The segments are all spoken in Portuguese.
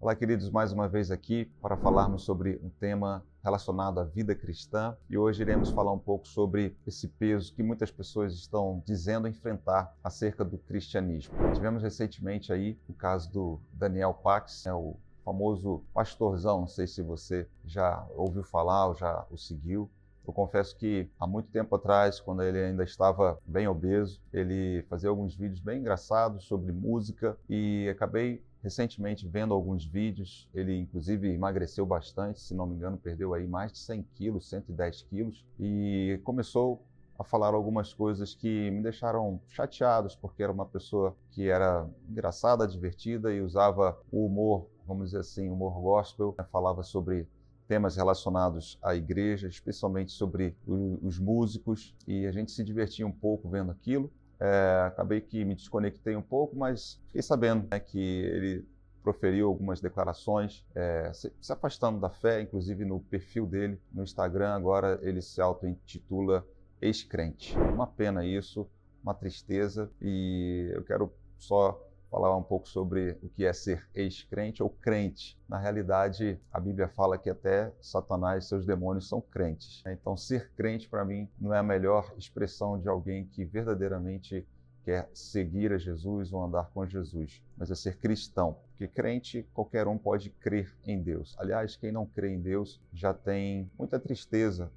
Olá, queridos, mais uma vez aqui para falarmos sobre um tema relacionado à vida cristã e hoje iremos falar um pouco sobre esse peso que muitas pessoas estão dizendo enfrentar acerca do cristianismo. Tivemos recentemente aí o caso do Daniel Pax, o famoso pastorzão, não sei se você já ouviu falar ou já o seguiu. Eu confesso que há muito tempo atrás, quando ele ainda estava bem obeso, ele fazia alguns vídeos bem engraçados sobre música e acabei recentemente vendo alguns vídeos. Ele inclusive emagreceu bastante, se não me engano, perdeu aí mais de 100 quilos, 110 quilos e começou a falar algumas coisas que me deixaram chateados, porque era uma pessoa que era engraçada, divertida e usava o humor, vamos dizer assim, humor gospel, falava sobre temas relacionados à igreja, especialmente sobre os músicos, e a gente se divertia um pouco vendo aquilo. Acabei que me desconectei um pouco, mas fiquei sabendo, que ele proferiu algumas declarações, se afastando da fé, inclusive no perfil dele no Instagram, agora ele se auto-intitula ex-crente. Uma pena isso, uma tristeza, e eu quero só falar um pouco sobre o que é ser ex-crente ou crente. Na realidade, a Bíblia fala que até Satanás e seus demônios são crentes. Então, ser crente, para mim, não é a melhor expressão de alguém que verdadeiramente quer seguir a Jesus ou andar com Jesus, mas é ser cristão. Porque crente, qualquer um pode crer em Deus. Aliás, quem não crê em Deus já tem muita tristeza,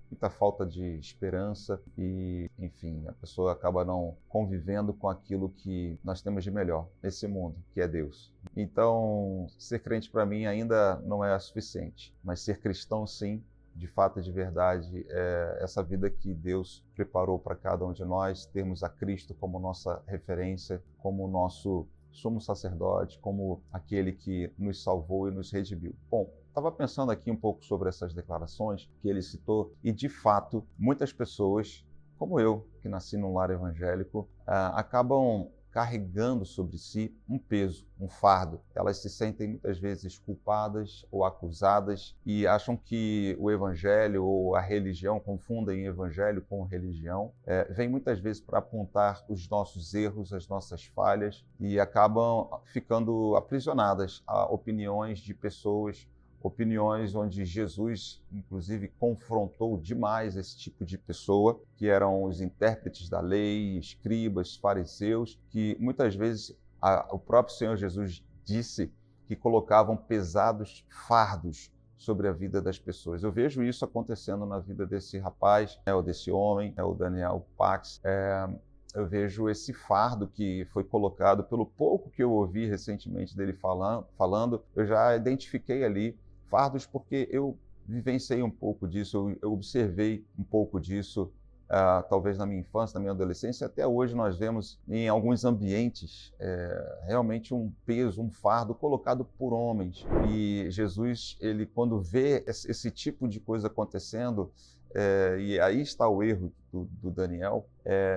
muita falta de esperança e, enfim, a pessoa acaba não convivendo com aquilo que nós temos de melhor nesse mundo, que é Deus. Então, ser crente para mim ainda não é suficiente, mas ser cristão sim, de fato e de verdade, é essa vida que Deus preparou para cada um de nós, termos a Cristo como nossa referência, como nosso sumo sacerdote, como aquele que nos salvou e nos redimiu. Bom, estava pensando aqui um pouco sobre essas declarações que ele citou e, de fato, muitas pessoas, como eu, que nasci num lar evangélico, acabam carregando sobre si um peso, um fardo. Elas se sentem muitas vezes culpadas ou acusadas e acham que o evangelho ou a religião, confundem evangelho com religião, vem muitas vezes para apontar os nossos erros, as nossas falhas e acabam ficando aprisionadas a opiniões de pessoas, opiniões onde Jesus, inclusive, confrontou demais esse tipo de pessoa, que eram os intérpretes da lei, escribas, fariseus, que muitas vezes o próprio Senhor Jesus disse que colocavam pesados fardos sobre a vida das pessoas. Eu vejo isso acontecendo na vida desse rapaz, ou desse homem, o Daniel Pax. Eu vejo esse fardo que foi colocado, pelo pouco que eu ouvi recentemente dele falando, eu já identifiquei ali fardos porque eu vivenciei um pouco disso, eu observei um pouco disso, talvez na minha infância, na minha adolescência, até hoje nós vemos em alguns ambientes realmente um peso, um fardo colocado por homens. E Jesus, ele quando vê esse tipo de coisa acontecendo, e aí está o erro do Daniel,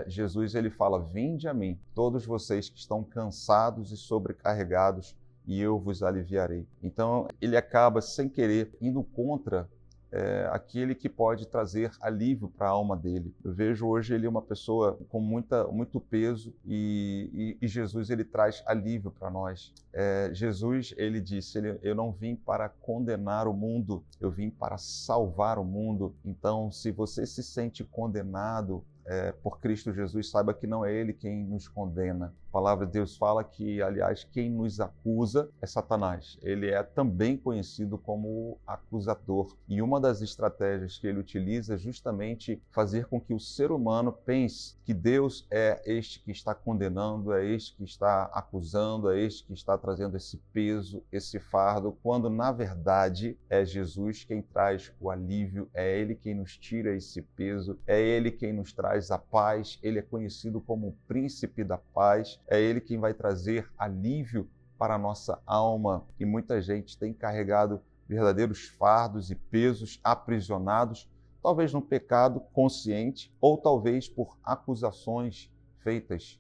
Jesus ele fala: vinde a mim, todos vocês que estão cansados e sobrecarregados, e eu vos aliviarei. Então, ele acaba, sem querer, indo contra aquele que pode trazer alívio para a alma dele. Eu vejo hoje ele uma pessoa com muito peso e Jesus ele traz alívio para nós. Jesus, ele disse, eu não vim para condenar o mundo, eu vim para salvar o mundo. Então, se você se sente condenado por Cristo Jesus, saiba que não é Ele quem nos condena. A palavra de Deus fala que, aliás, quem nos acusa é Satanás. Ele é também conhecido como acusador. E uma das estratégias que ele utiliza é justamente fazer com que o ser humano pense que Deus é este que está condenando, é este que está acusando, é este que está trazendo esse peso, esse fardo, quando, na verdade, é Jesus quem traz o alívio, é Ele quem nos tira esse peso, é Ele quem nos traz a paz, ele é conhecido como o príncipe da paz, é ele quem vai trazer alívio para a nossa alma. E muita gente tem carregado verdadeiros fardos e pesos, aprisionados, talvez num pecado consciente ou talvez por acusações feitas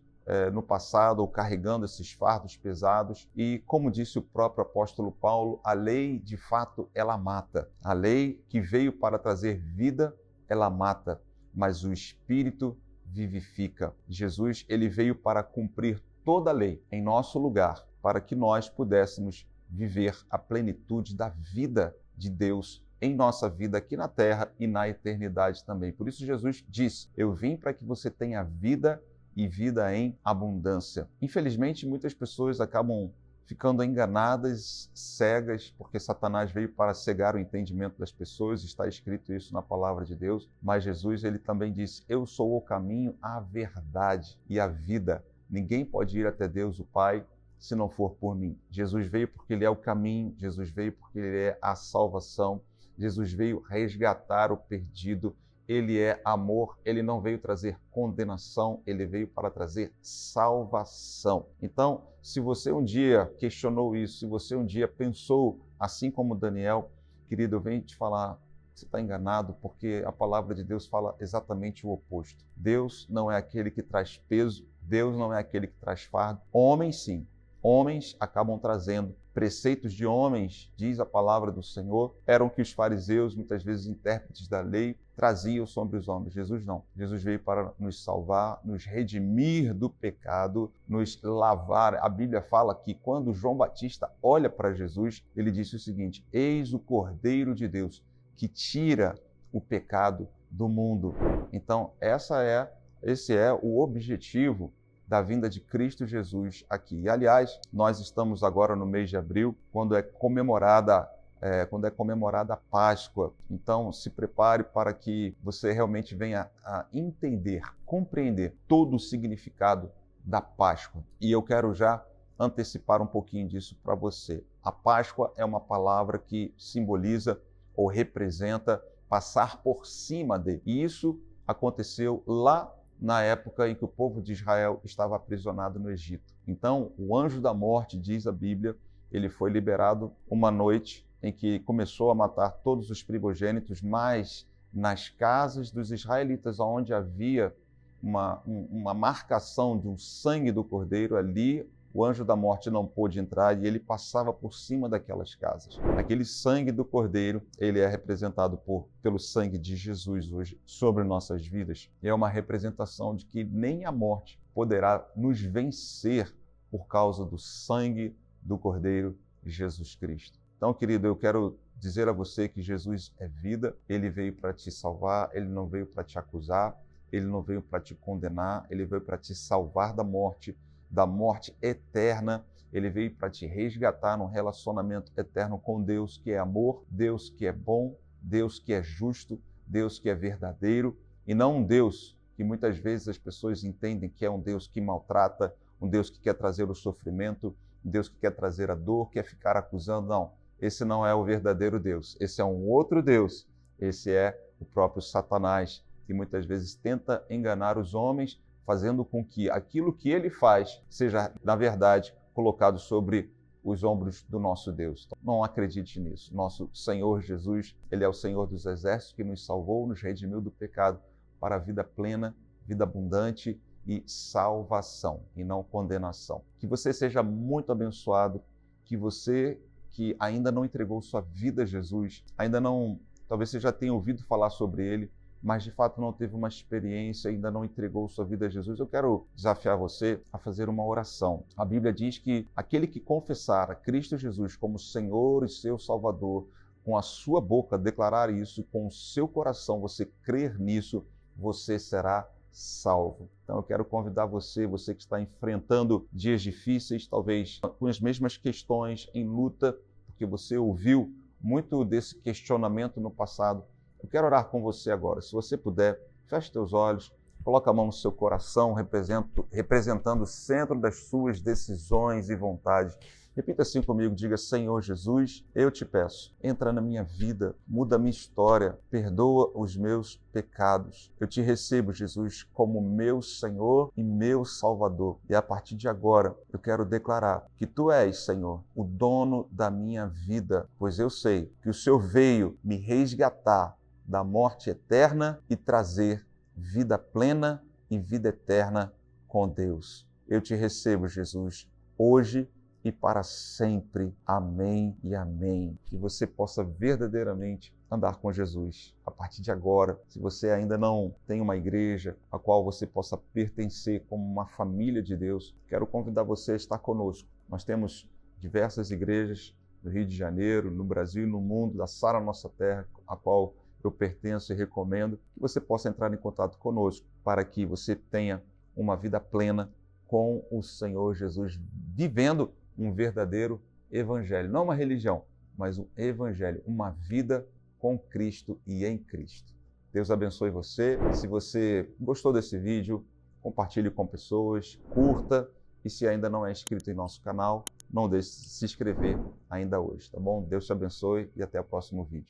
no passado ou carregando esses fardos pesados. E como disse o próprio apóstolo Paulo, a lei de fato ela mata. A lei que veio para trazer vida, ela mata, mas o Espírito vivifica. Jesus, ele veio para cumprir toda a lei em nosso lugar, para que nós pudéssemos viver a plenitude da vida de Deus em nossa vida aqui na terra e na eternidade também. Por isso Jesus diz: eu vim para que você tenha vida e vida em abundância. Infelizmente, muitas pessoas acabam ficando enganadas, cegas, porque Satanás veio para cegar o entendimento das pessoas, está escrito isso na palavra de Deus, mas Jesus, ele também disse: eu sou o caminho, a verdade e a vida. Ninguém pode ir até Deus, o Pai, se não for por mim. Jesus veio porque ele é o caminho, Jesus veio porque ele é a salvação, Jesus veio resgatar o perdido, ele é amor, ele não veio trazer condenação, ele veio para trazer salvação. Então, se você um dia questionou isso, se você um dia pensou assim como Daniel, querido, eu venho te falar, você está enganado, porque a palavra de Deus fala exatamente o oposto. Deus não é aquele que traz peso, Deus não é aquele que traz fardo. Homens, sim, homens acabam trazendo. Preceitos de homens, diz a palavra do Senhor, eram que os fariseus, muitas vezes intérpretes da lei, traziam sobre os homens. Jesus não. Jesus veio para nos salvar, nos redimir do pecado, nos lavar. A Bíblia fala que quando João Batista olha para Jesus, ele disse o seguinte: eis o Cordeiro de Deus que tira o pecado do mundo. Então, esse é o objetivo da vinda de Cristo Jesus aqui. E, aliás, nós estamos agora no mês de abril, quando é comemorada a Páscoa. Então, se prepare para que você realmente venha a entender, compreender todo o significado da Páscoa. E eu quero já antecipar um pouquinho disso para você. A Páscoa é uma palavra que simboliza ou representa passar por cima de. E isso aconteceu lá na época em que o povo de Israel estava aprisionado no Egito. Então, o anjo da morte, diz a Bíblia, ele foi liberado uma noite em que começou a matar todos os primogênitos, mas nas casas dos israelitas, onde havia uma marcação de um sangue do cordeiro, ali o anjo da morte não pôde entrar e ele passava por cima daquelas casas. Aquele sangue do cordeiro, ele é representado pelo sangue de Jesus hoje sobre nossas vidas. E é uma representação de que nem a morte poderá nos vencer por causa do sangue do cordeiro Jesus Cristo. Então, querido, eu quero dizer a você que Jesus é vida, ele veio para te salvar, ele não veio para te acusar, ele não veio para te condenar, ele veio para te salvar da morte eterna. Ele veio para te resgatar num relacionamento eterno com Deus, que é amor, Deus que é bom, Deus que é justo, Deus que é verdadeiro, e não um Deus que muitas vezes as pessoas entendem que é um Deus que maltrata, um Deus que quer trazer o sofrimento, um Deus que quer trazer a dor, quer ficar acusando. Não, esse não é o verdadeiro Deus. Esse é um outro Deus. Esse é o próprio Satanás, que muitas vezes tenta enganar os homens, fazendo com que aquilo que ele faz seja, na verdade, colocado sobre os ombros do nosso Deus. Então, não acredite nisso. Nosso Senhor Jesus, ele é o Senhor dos exércitos que nos salvou, nos redimiu do pecado para a vida plena, vida abundante e salvação, e não condenação. Que você seja muito abençoado, que você que ainda não entregou sua vida a Jesus, talvez você já tenha ouvido falar sobre ele, mas de fato não teve uma experiência, ainda não entregou sua vida a Jesus, eu quero desafiar você a fazer uma oração. A Bíblia diz que aquele que confessar a Cristo Jesus como Senhor e seu Salvador, com a sua boca declarar isso, com o seu coração você crer nisso, você será salvo. Então eu quero convidar você que está enfrentando dias difíceis, talvez com as mesmas questões, em luta, porque você ouviu muito desse questionamento no passado. Eu quero orar com você agora. Se você puder, feche teus olhos, coloca a mão no seu coração, representando o centro das suas decisões e vontades. Repita assim comigo, diga: Senhor Jesus, eu te peço, entra na minha vida, muda a minha história, perdoa os meus pecados. Eu te recebo, Jesus, como meu Senhor e meu Salvador. E a partir de agora, eu quero declarar que Tu és, Senhor, o dono da minha vida, pois eu sei que o Senhor veio me resgatar da morte eterna e trazer vida plena e vida eterna com Deus. Eu te recebo, Jesus, hoje e para sempre. Amém e amém. Que você possa verdadeiramente andar com Jesus. A partir de agora, se você ainda não tem uma igreja a qual você possa pertencer como uma família de Deus, quero convidar você a estar conosco. Nós temos diversas igrejas no Rio de Janeiro, no Brasil e no mundo, da Sara Nossa Terra, a qual eu pertenço e recomendo, que você possa entrar em contato conosco para que você tenha uma vida plena com o Senhor Jesus, vivendo um verdadeiro evangelho, não uma religião, mas um evangelho, uma vida com Cristo e em Cristo. Deus abençoe você. Se você gostou desse vídeo, compartilhe com pessoas, curta, e se ainda não é inscrito em nosso canal, não deixe de se inscrever ainda hoje, tá bom? Deus te abençoe e até o próximo vídeo.